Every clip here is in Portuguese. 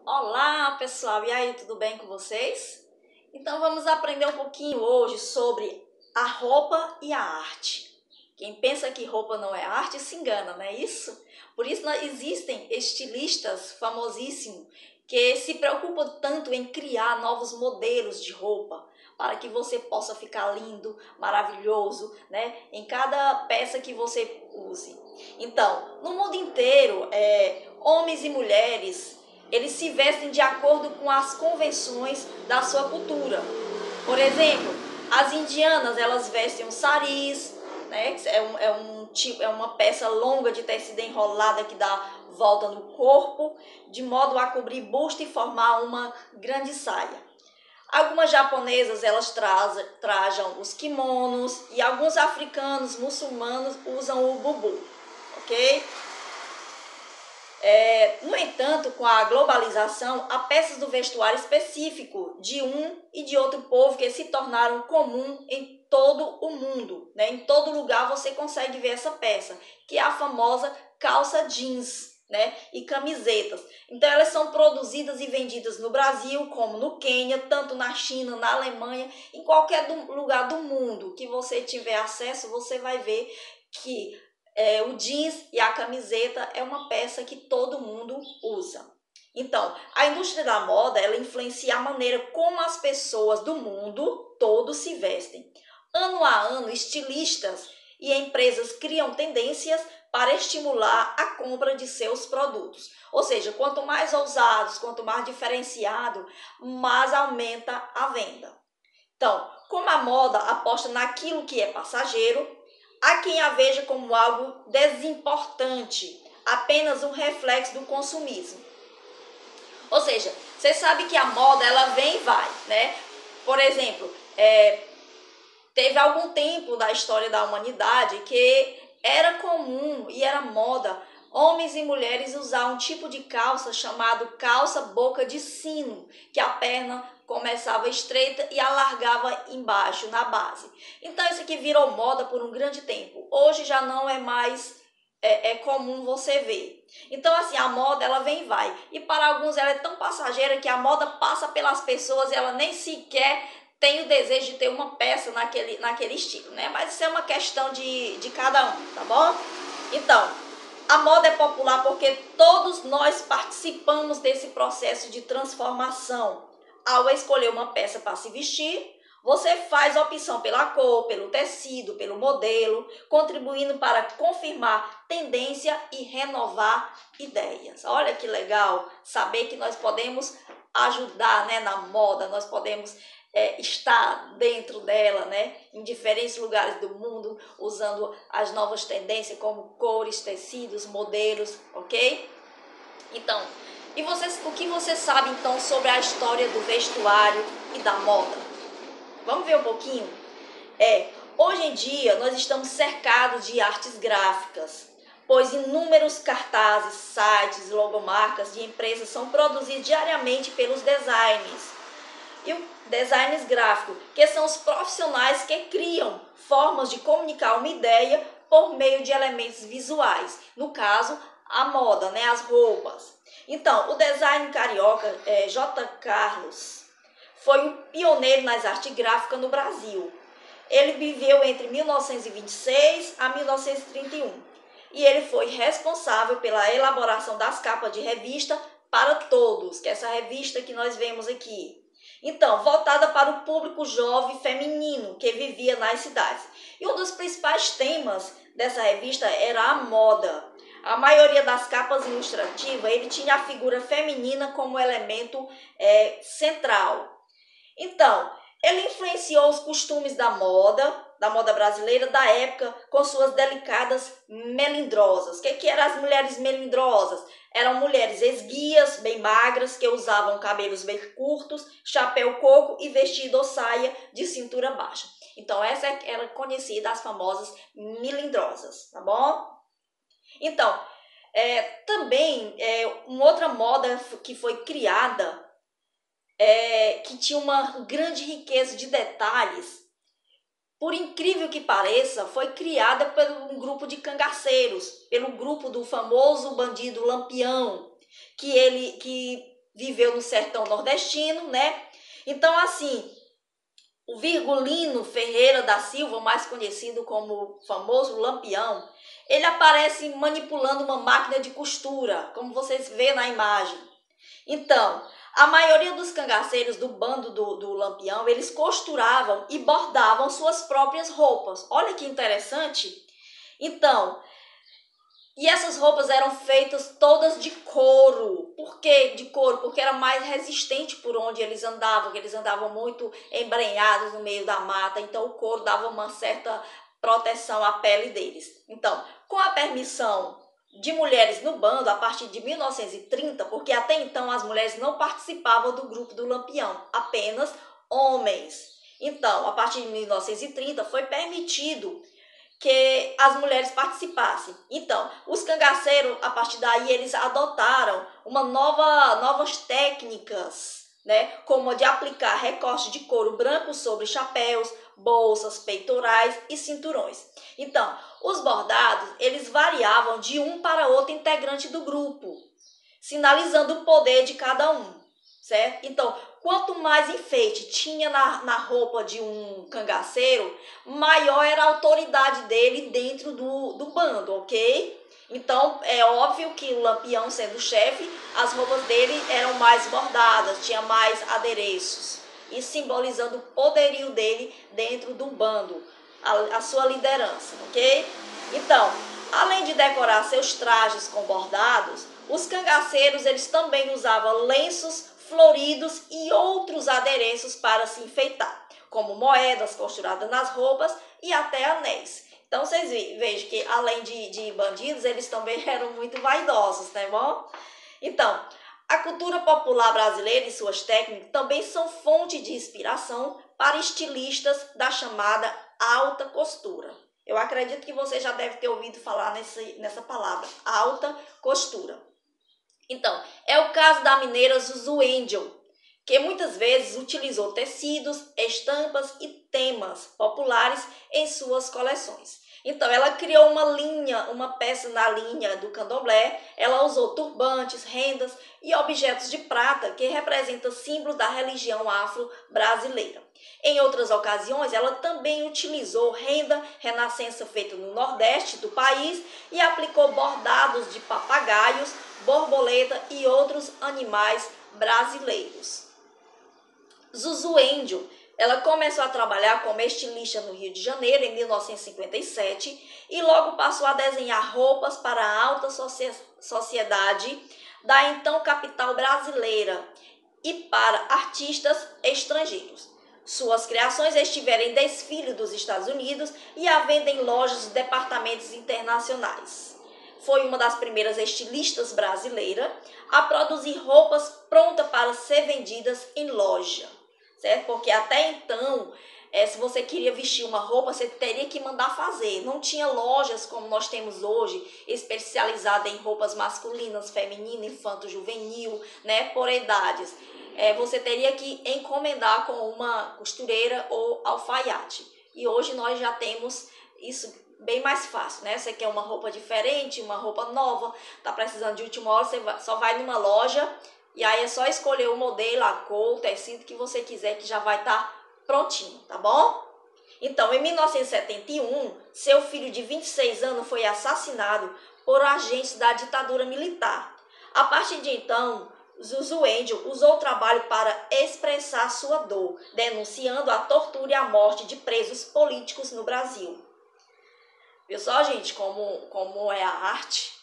Olá, pessoal! E aí, tudo bem com vocês? Então vamos aprender um pouquinho hoje sobre a roupa e a arte. Quem pensa que roupa não é arte se engana, não é isso? Por isso existem estilistas famosíssimos que se preocupam tanto em criar novos modelos de roupa para que você possa ficar lindo, maravilhoso, né? Em cada peça que você use. Então, no mundo inteiro, homens e mulheres eles se vestem de acordo com as convenções da sua cultura. Por exemplo, as indianas elas vestem um saris, né? É uma peça longa de tecido enrolada que dá volta no corpo, de modo a cobrir busto e formar uma grande saia. Algumas japonesas elas trajam os kimonos e alguns africanos muçulmanos usam o bubu, ok? No entanto, com a globalização, há peças do vestuário específico de um e de outro povo que se tornaram comum em todo o mundo, né? Em todo lugar você consegue ver essa peça, que é a famosa calça jeans, né? E camisetas. Então elas são produzidas e vendidas no Brasil, como no Quênia, tanto na China, na Alemanha, em qualquer lugar do mundo que você tiver acesso, você vai ver que o jeans e a camiseta é uma peça que todo mundo usa. Então, a indústria da moda, ela influencia a maneira como as pessoas do mundo todo se vestem. Ano a ano, estilistas e empresas criam tendências para estimular a compra de seus produtos. Ou seja, quanto mais ousados, quanto mais diferenciado, mais aumenta a venda. Então, como a moda aposta naquilo que é passageiro, há quem a veja como algo desimportante, apenas um reflexo do consumismo. Ou seja, você sabe que a moda ela vem e vai, né? Por exemplo, teve algum tempo da história da humanidade que era comum e era moda homens e mulheres usar um tipo de calça chamado calça boca de sino, que a perna começava estreita e alargava embaixo, na base. Então isso aqui virou moda por um grande tempo. Hoje já não é mais comum você ver. Então assim, a moda ela vem e vai. E para alguns ela é tão passageira que a moda passa pelas pessoas e ela nem sequer tem o desejo de ter uma peça naquele estilo, né? Mas isso é uma questão de cada um, tá bom? Então, a moda é popular porque todos nós participamos desse processo de transformação. Ao escolher uma peça para se vestir, você faz a opção pela cor, pelo tecido, pelo modelo, contribuindo para confirmar tendência e renovar ideias. Olha que legal saber que nós podemos ajudar, né, na moda, nós podemos estar dentro dela, né, em diferentes lugares do mundo, usando as novas tendências como cores, tecidos, modelos, ok? Então, o que você sabe então sobre a história do vestuário e da moda? Vamos ver um pouquinho? Hoje em dia nós estamos cercados de artes gráficas, pois inúmeros cartazes, sites, logomarcas de empresas são produzidos diariamente pelos designers. E o designers gráficos, que são os profissionais que criam formas de comunicar uma ideia por meio de elementos visuais. No caso, a moda, né, as roupas. Então, o design carioca, J. Carlos, foi um pioneiro nas artes gráficas no Brasil. Ele viveu entre 1926 a 1931 e ele foi responsável pela elaboração das capas de revista Para Todos, que é essa revista que nós vemos aqui. Então, voltada para o público jovem feminino que vivia nas cidades. E um dos principais temas dessa revista era a moda. A maioria das capas ilustrativas, ele tinha a figura feminina como elemento central. Então, ele influenciou os costumes da moda brasileira da época, com suas delicadas melindrosas. O que eram as mulheres melindrosas? Eram mulheres esguias, bem magras, que usavam cabelos bem curtos, chapéu coco e vestido ou saia de cintura baixa. Então, essa era conhecida as famosas melindrosas, tá bom? Então, também uma outra moda que foi criada que tinha uma grande riqueza de detalhes, por incrível que pareça, foi criada por um grupo de cangaceiros, pelo grupo do famoso bandido Lampião, que viveu no sertão nordestino, né? Então, assim, o Virgulino Ferreira da Silva, mais conhecido como o famoso Lampião, ele aparece manipulando uma máquina de costura, como vocês vê na imagem. Então, a maioria dos cangaceiros do bando do Lampião, eles costuravam e bordavam suas próprias roupas. Olha que interessante. Então, e essas roupas eram feitas todas de couro. Por que de couro? Porque era mais resistente por onde eles andavam, que eles andavam muito embrenhados no meio da mata, então o couro dava uma certa proteção à pele deles. Então, com a permissão de mulheres no bando, a partir de 1930, porque até então as mulheres não participavam do grupo do Lampião, apenas homens. Então, a partir de 1930 foi permitido que as mulheres participassem. Então, os cangaceiros, a partir daí, eles adotaram novas técnicas, né? Como a de aplicar recorte de couro branco sobre chapéus, bolsas, peitorais e cinturões. Então, os bordados, eles variavam de um para outro integrante do grupo, sinalizando o poder de cada um, certo? Então, quanto mais enfeite tinha na roupa de um cangaceiro, maior era a autoridade dele dentro do bando, ok? Então, é óbvio que o Lampião, sendo chefe, as roupas dele eram mais bordadas, tinha mais adereços, e simbolizando o poderio dele dentro do bando, a sua liderança, ok? Então, além de decorar seus trajes com bordados, os cangaceiros eles também usavam lenços floridos e outros adereços para se enfeitar, como moedas costuradas nas roupas e até anéis. Então vocês vejam que além de bandidos, eles também eram muito vaidosos, né, bom? Então, a cultura popular brasileira e suas técnicas também são fonte de inspiração para estilistas da chamada alta costura. Eu acredito que você já deve ter ouvido falar nessa palavra, alta costura. Então, é o caso da mineira Zuzu Angel, que muitas vezes utilizou tecidos, estampas e temas populares em suas coleções. Então, ela criou uma peça na linha do candomblé, ela usou turbantes, rendas e objetos de prata que representam símbolos da religião afro-brasileira. Em outras ocasiões, ela também utilizou renda renascença feita no nordeste do país e aplicou bordados de papagaios, borboleta e outros animais brasileiros. Zuzu Angel, ela começou a trabalhar como estilista no Rio de Janeiro em 1957 e logo passou a desenhar roupas para a alta sociedade da então capital brasileira e para artistas estrangeiros. Suas criações estiveram em desfile dos Estados Unidos e à venda em lojas de departamentos internacionais. Foi uma das primeiras estilistas brasileiras a produzir roupas prontas para ser vendidas em loja, certo? Porque até então, se você queria vestir uma roupa, você teria que mandar fazer. Não tinha lojas como nós temos hoje, especializadas em roupas masculinas, femininas, infanto-juvenil, né, por idades. Você teria que encomendar com uma costureira ou alfaiate. E hoje nós já temos isso bem mais fácil, né? Você quer uma roupa diferente, uma roupa nova, tá precisando de última hora, você só vai numa loja e aí é só escolher o modelo, a cor, o tecido que você quiser que já vai estar prontinho, tá bom? Então, em 1971, seu filho de 26 anos foi assassinado por agentes da ditadura militar. A partir de então, Zuzu Angel usou o trabalho para expressar sua dor, denunciando a tortura e a morte de presos políticos no Brasil. Viu só, gente, como é a arte?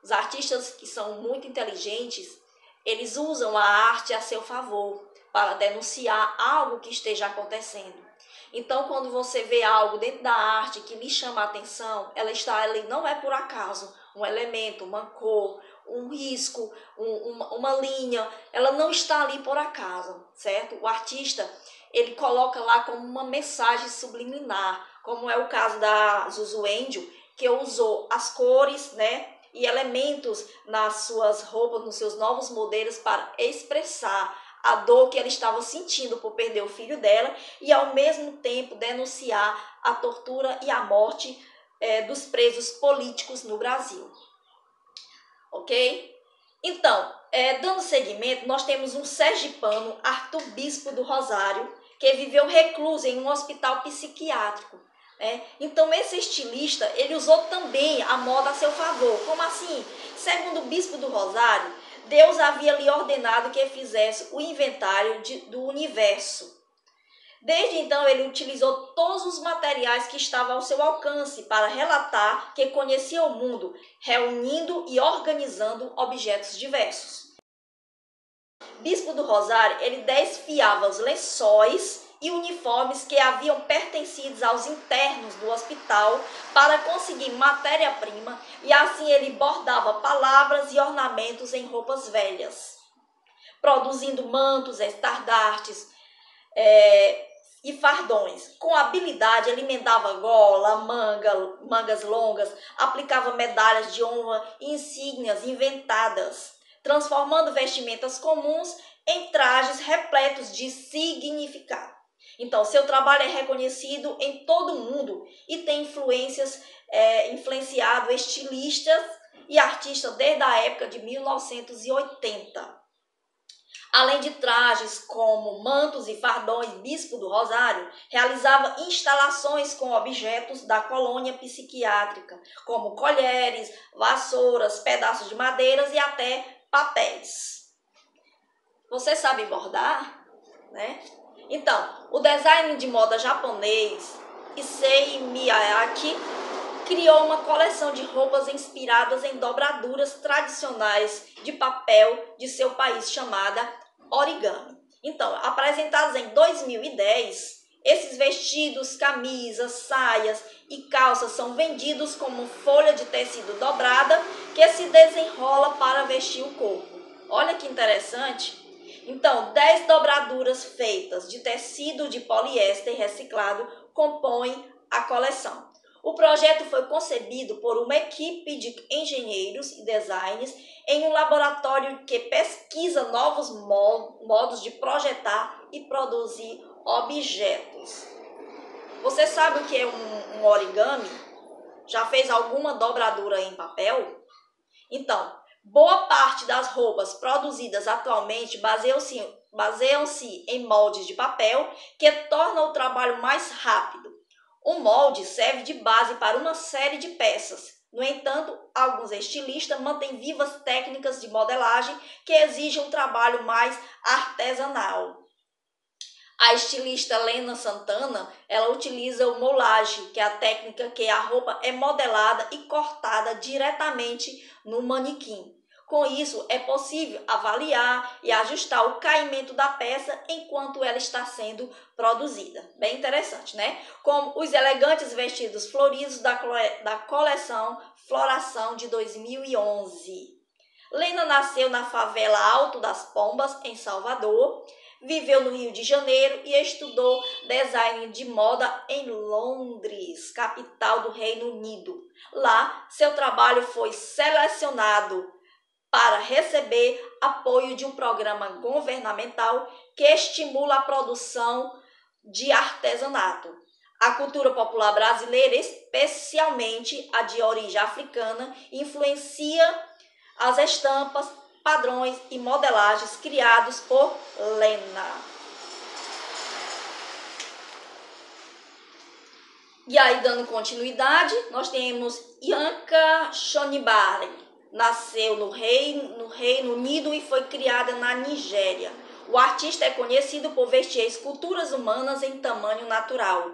Os artistas que são muito inteligentes, eles usam a arte a seu favor para denunciar algo que esteja acontecendo. Então, quando você vê algo dentro da arte que lhe chama a atenção, ela está ali, não é por acaso, um elemento, uma cor, um risco, uma linha, ela não está ali por acaso, certo? O artista, ele coloca lá como uma mensagem subliminar, como é o caso da Zuzu Angel, que usou as cores, né, e elementos nas suas roupas, nos seus novos modelos para expressar a dor que ela estava sentindo por perder o filho dela e ao mesmo tempo denunciar a tortura e a morte dos presos políticos no Brasil. Ok? Então, dando seguimento, nós temos um sergipano, Arthur Bispo do Rosário, que viveu recluso em um hospital psiquiátrico. Então, esse estilista, ele usou também a moda a seu favor. Como assim? Segundo o Bispo do Rosário, Deus havia lhe ordenado que fizesse o inventário do universo. Desde então, ele utilizou todos os materiais que estavam ao seu alcance para relatar que conhecia o mundo, reunindo e organizando objetos diversos. Bispo do Rosário, ele desfiava os lençóis e uniformes que haviam pertencido aos internos do hospital para conseguir matéria-prima, e assim ele bordava palavras e ornamentos em roupas velhas, produzindo mantos, estandartes, e fardões. Com habilidade, ele emendava gola, mangas longas, aplicava medalhas de honra e insígnias inventadas, transformando vestimentas comuns em trajes repletos de significado. Então, seu trabalho é reconhecido em todo o mundo e tem influenciado estilistas e artistas desde a época de 1980. Além de trajes como mantos e fardões, Bispo do Rosário realizava instalações com objetos da colônia psiquiátrica, como colheres, vassouras, pedaços de madeiras e até papéis. Você sabe bordar? Então, o design de moda japonês Issei Miyake criou uma coleção de roupas inspiradas em dobraduras tradicionais de papel de seu país chamada origami. Então, apresentados em 2010, esses vestidos, camisas, saias e calças são vendidos como folha de tecido dobrada que se desenrola para vestir o corpo. Olha que interessante! Então, 10 dobraduras feitas de tecido de poliéster reciclado compõem a coleção. O projeto foi concebido por uma equipe de engenheiros e designers em um laboratório que pesquisa novos modos de projetar e produzir objetos. Você sabe o que é um origami? Já fez alguma dobradura em papel? Então, boa parte das roupas produzidas atualmente baseiam-se em moldes de papel que tornam o trabalho mais rápido. Um molde serve de base para uma série de peças. No entanto, alguns estilistas mantêm vivas técnicas de modelagem que exigem um trabalho mais artesanal. A estilista Lena Santana, ela utiliza o moulage, que é a técnica que a roupa é modelada e cortada diretamente no manequim. Com isso, é possível avaliar e ajustar o caimento da peça enquanto ela está sendo produzida. Bem interessante, Como os elegantes vestidos floridos da coleção Floração de 2011. Lena nasceu na favela Alto das Pombas, em Salvador, viveu no Rio de Janeiro e estudou design de moda em Londres, capital do Reino Unido. Lá, seu trabalho foi selecionado para receber apoio de um programa governamental que estimula a produção de artesanato. A cultura popular brasileira, especialmente a de origem africana, influencia as estampas, padrões e modelagens criados por Lena. E aí, dando continuidade, nós temos Bianca Shonibari. Nasceu no Reino Unido e foi criada na Nigéria. O artista é conhecido por vestir esculturas humanas em tamanho natural,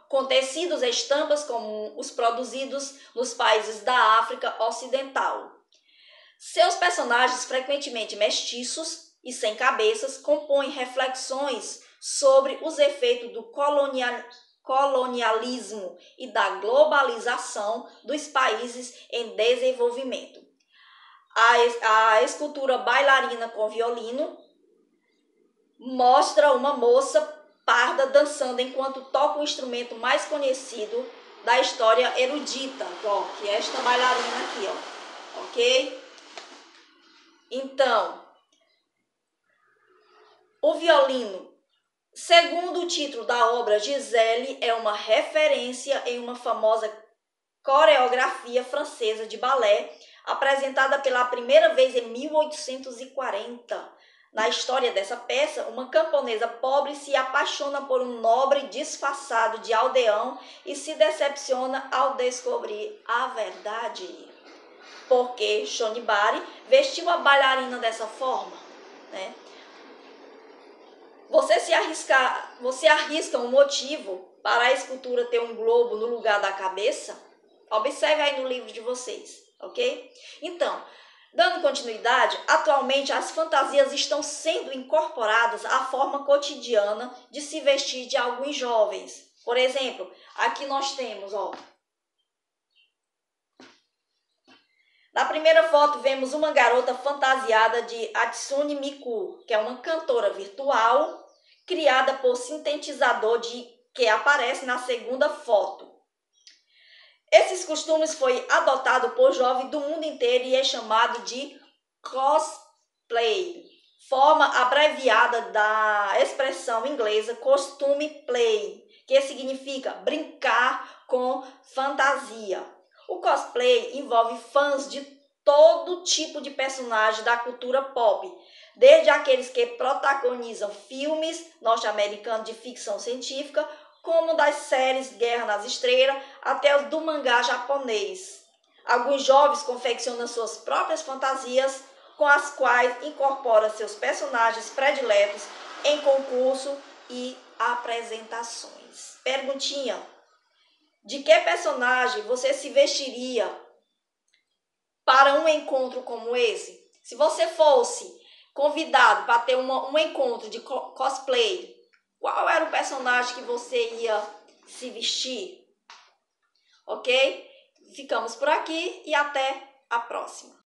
com tecidos e estampas como os produzidos nos países da África Ocidental. Seus personagens, frequentemente mestiços e sem cabeças, compõem reflexões sobre os efeitos do colonialismo e da globalização dos países em desenvolvimento. A escultura Bailarina com Violino mostra uma moça parda dançando enquanto toca o instrumento mais conhecido da história erudita, que é esta bailarina aqui, ok? Então, o violino, segundo o título da obra, Giselle é uma referência em uma famosa coreografia francesa de balé apresentada pela primeira vez em 1840. Na história dessa peça, uma camponesa pobre se apaixona por um nobre disfarçado de aldeão e se decepciona ao descobrir a verdade. Porque Shonibari vestiu a bailarina dessa forma, né? Você arrisca um motivo para a escultura ter um globo no lugar da cabeça? Observe aí no livro de vocês, ok? Então, dando continuidade, atualmente as fantasias estão sendo incorporadas à forma cotidiana de se vestir de alguns jovens. Por exemplo, aqui nós temos, na primeira foto vemos uma garota fantasiada de Hatsune Miku, que é uma cantora virtual criada por sintetizador que aparece na segunda foto. Esses costumes foi adotado por jovens do mundo inteiro e é chamado de cosplay, forma abreviada da expressão inglesa costume play, que significa brincar com fantasia. O cosplay envolve fãs de todo tipo de personagem da cultura pop, desde aqueles que protagonizam filmes norte-americanos de ficção científica, como das séries Guerra nas Estrelas, até os do mangá japonês. Alguns jovens confeccionam suas próprias fantasias, com as quais incorporam seus personagens prediletos em concurso e apresentações. Perguntinha: de que personagem você se vestiria para um encontro como esse? Se você fosse convidado para ter um encontro de cosplay, qual era o personagem que você ia se vestir? Ok? Ficamos por aqui e até a próxima.